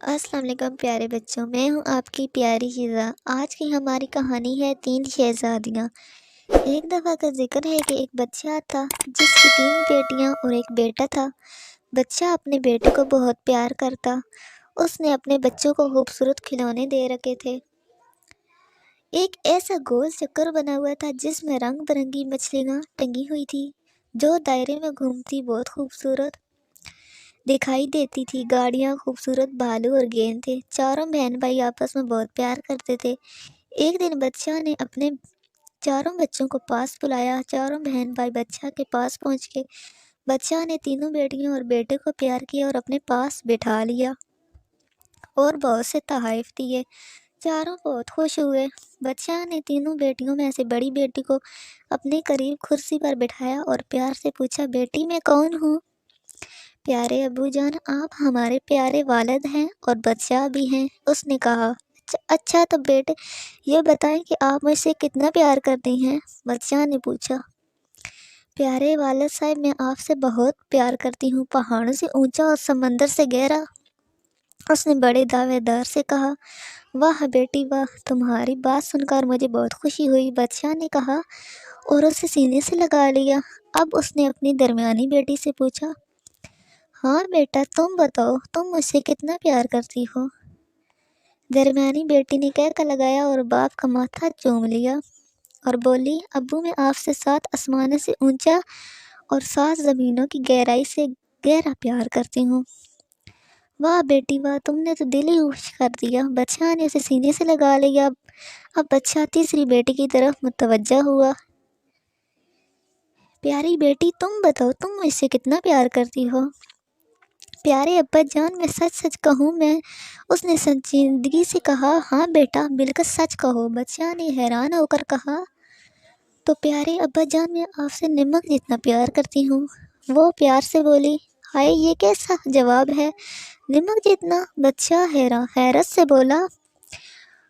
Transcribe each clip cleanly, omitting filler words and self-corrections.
السلام علیکم پیارے بچوں، میں ہوں آپ کی پیاری شیزا۔ آج کی ہماری کہانی ہے 3 شہزادیاں۔ ایک دفعہ کا ذکر ہے کہ ایک بچہ تھا جس کی 3 بیٹیاں اور ایک بیٹا تھا۔ بچہ اپنے بیٹے کو بہت پیار کرتا۔ اس نے اپنے بچوں کو خوبصورت کھلونے دے رکھے تھے۔ ایک ایسا گول چکر بنا ہوا تھا جس میں رنگ برنگی مچھلیاں ٹنگی ہوئی تھی جو دائرے میں گھومتی بہت خوبصورت دکھائی دیتی تھی۔ گاڑیاں، خوبصورت بھالو اور گیند تھے۔ چاروں بہن بھائی آپس میں بہت پیار کرتے تھے۔ ایک دن بادشاہ نے اپنے چاروں بچوں کو پاس بلایا۔ چاروں بہن بھائی بادشاہ کے پاس پہنچ گئے۔ بادشاہ نے تینوں بیٹیوں اور بیٹے کو پیار کیا اور اپنے پاس بٹھا لیا اور بہت سے تحائف دیے۔ چاروں بہت خوش ہوئے۔ بادشاہ نے تینوں بیٹیوں میں سے بڑی بیٹی کو اپنے قریب کرسی پر بٹھایا اور پیار سے پوچھا، بیٹی میں کون ہوں؟ پیارے ابو جان، آپ ہمارے پیارے والد ہیں اور بادشاہ بھی ہیں، اس نے کہا۔ اچھا تو بیٹے یہ بتائیں کہ آپ مجھ سے کتنا پیار کرتی ہیں؟ بادشاہ نے پوچھا۔ پیارے والد صاحب، میں آپ سے بہت پیار کرتی ہوں، پہاڑوں سے اونچا اور سمندر سے گہرا، اس نے بڑے دعوے دار سے کہا۔ واہ بیٹی واہ، تمہاری بات سن کر مجھے بہت خوشی ہوئی، بادشاہ نے کہا اور اسے سینے سے لگا لیا۔ اب اس نے اپنی درمیانی بیٹی سے پوچھا، ہاں بیٹا تم بتاؤ، تم مجھ سے کتنا پیار کرتی ہو؟ درمیانی بیٹی نے کہہ لگایا اور باپ کا ماتھا چوم لیا اور بولی، ابو میں آپ سے 7 آسمانوں سے اونچا اور 7 زمینوں کی گہرائی سے گہرا پیار کرتی ہوں۔ واہ بیٹی واہ، تم نے تو دل ہی خوش کر دیا، بادشاہ نے اسے سینے سے لگا لیا۔ اب بادشاہ تیسری بیٹی کی طرف متوجہ ہوا۔ پیاری بیٹی تم بتاؤ، تم مجھ سے کتنا پیار کرتی ہو؟ پیارے ابا جان، میں سچ سچ کہوں، میں اس نے سنجیدگی سے کہا، ہاں بیٹا بالکل سچ کہو، بادشاہ نے حیران ہو کر کہا۔ تو پیارے ابا جان، میں آپ سے نمک جتنا پیار کرتی ہوں۔ وہ پیار سے بولی، ہائے یہ کیسا جواب ہے، نمک جتنا؟ بادشاہ حیرت سے بولا،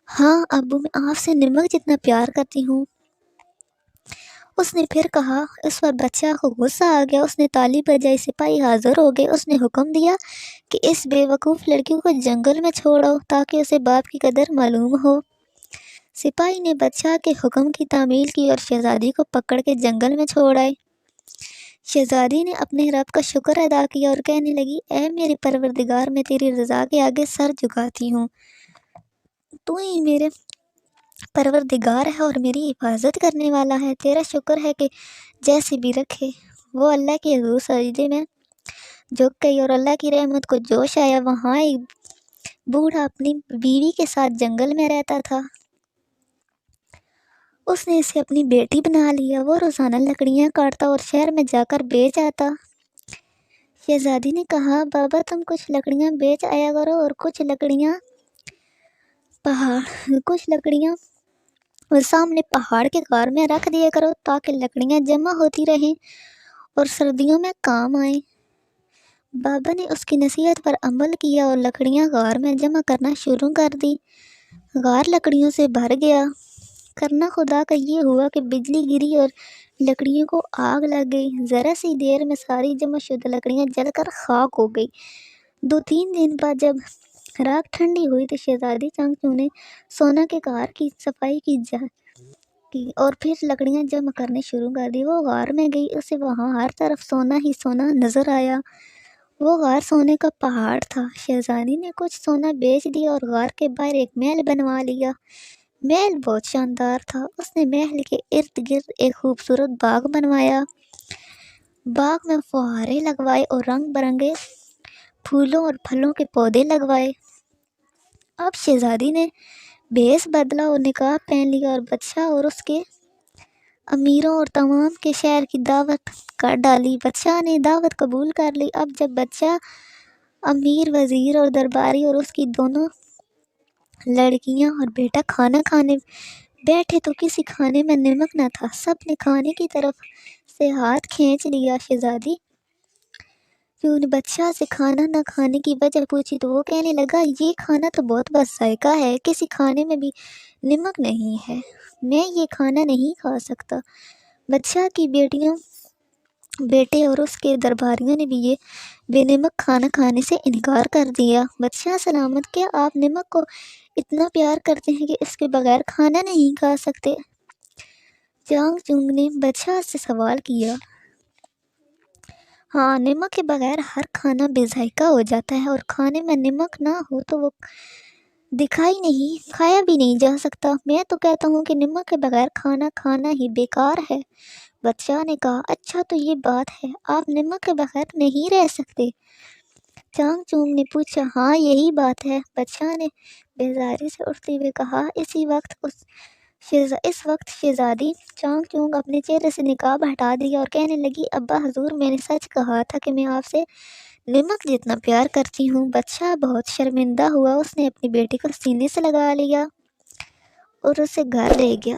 ہاں ابو میں آپ سے نمک جتنا پیار کرتی ہوں۔ اس نے پھر کہا۔ اس پر بادشاہ کو غصہ آ گیا۔ اس نے تالی بجائی، سپاہی حاضر ہو گئے۔ اس نے حکم دیا کہ اس بے وقوف لڑکی کو جنگل میں چھوڑو تاکہ اسے باپ کی قدر معلوم ہو۔ سپاہی نے بادشاہ کے حکم کی تعمیل کی اور شہزادی کو پکڑ کے جنگل میں چھوڑ آئے۔ شہزادی نے اپنے رب کا شکر ادا کیا اور کہنے لگی، اے میری پروردگار، میں تیری رضا کے آگے سر جھکاتی ہوں۔ تو ہی میرے پروردگار ہے اور میری حفاظت کرنے والا ہے، تیرا شکر ہے کہ جیسے بھی رکھے۔ وہ اللہ کے حضور سجدے میں جھک گئی اور اللہ کی رحمت کو جوش آیا۔ وہاں ایک بوڑھا اپنی بیوی کے ساتھ جنگل میں رہتا تھا۔ اس نے اسے اپنی بیٹی بنا لیا۔ وہ روزانہ لکڑیاں کاٹتا اور شہر میں جا کر بیچ آتا۔ شہزادی نے کہا، بابا تم کچھ لکڑیاں بیچ آیا کرو اور کچھ لکڑیاں سامنے پہاڑ کے غار میں رکھ دیا کرو تاکہ لکڑیاں جمع ہوتی رہیں اور سردیوں میں کام آئیں۔ بابا نے اس کی نصیحت پر عمل کیا اور لکڑیاں غار میں جمع کرنا شروع کر دی۔ غار لکڑیوں سے بھر گیا۔ کرنا خدا کا یہ ہوا کہ بجلی گری اور لکڑیوں کو آگ لگ گئی۔ ذرا سی دیر میں ساری جمع شدہ لکڑیاں جل کر خاک ہو گئی۔ 2-3 دن بعد جب راکھ ٹھنڈی ہوئی تو شہزادی چانگچو نے سونا کے غار کی صفائی کی اور پھر لکڑیاں جمع کرنے شروع کر دی۔ وہ غار میں گئی، اسے وہاں ہر طرف سونا ہی سونا نظر آیا۔ وہ غار سونے کا پہاڑ تھا۔ شہزادی نے کچھ سونا بیچ دیا اور غار کے باہر ایک محل بنوا لیا۔ محل بہت شاندار تھا۔ اس نے محل کے ارد گرد ایک خوبصورت باغ بنوایا۔ باغ میں فوارے لگوائے اور رنگ برنگے پھولوں اور پھلوں کے پودے لگوائے۔ اب شہزادی نے بھیس بدلا اور نقاب پہن لیا اور بادشاہ اور اس کے امیروں اور تمام کے شہر کی دعوت کر ڈالی۔ بادشاہ نے دعوت قبول کر لی۔ اب جب بادشاہ، امیر، وزیر اور درباری اور اس کی دونوں لڑکیاں اور بیٹا کھانا کھانے بیٹھے تو کسی کھانے میں نمک نہ تھا۔ سب نے کھانے کی طرف سے ہاتھ کھینچ لیا۔ شہزادی کیوں نے بادشاہ سے کھانا نہ کھانے کی وجہ پوچھی تو وہ کہنے لگا، یہ کھانا تو بہت بذائقہ ہے، کسی کھانے میں بھی نمک نہیں ہے، میں یہ کھانا نہیں کھا سکتا۔ بادشاہ کی بیٹیوں بیٹے اور اس کے درباریوں نے بھی یہ بے نمک کھانا کھانے سے انکار کر دیا۔ بادشاہ سلامت، کیا آپ نمک کو اتنا پیار کرتے ہیں کہ اس کے بغیر کھانا نہیں کھا سکتے؟ چانگ چونگ نے بادشاہ سے سوال کیا۔ ہاں، نمک کے بغیر ہر کھانا بے ذائقہ ہو جاتا ہے، اور کھانے میں نمک نہ ہو تو وہ کھایا بھی نہیں جا سکتا۔ میں تو کہتا ہوں کہ نمک کے بغیر کھانا کھانا ہی بیکار ہے۔ بادشاہ نے کہا، اچھا تو یہ بات ہے، آپ نمک کے بغیر نہیں رہ سکتے؟ چانگ چونگ نے پوچھا۔ ہاں، یہی بات ہے، بادشاہ نے بیزاری سے اٹھتے ہوئے کہا۔ اس وقت شہزادی چانگ چونگ اپنے چہرے سے نقاب ہٹا دیا اور کہنے لگی، ابا حضور، میں نے سچ کہا تھا کہ میں آپ سے نمک جتنا پیار کرتی ہوں۔ بادشاہ بہت شرمندہ ہوا، اس نے اپنی بیٹی کو سینے سے لگا لیا اور اسے گھر لے گیا۔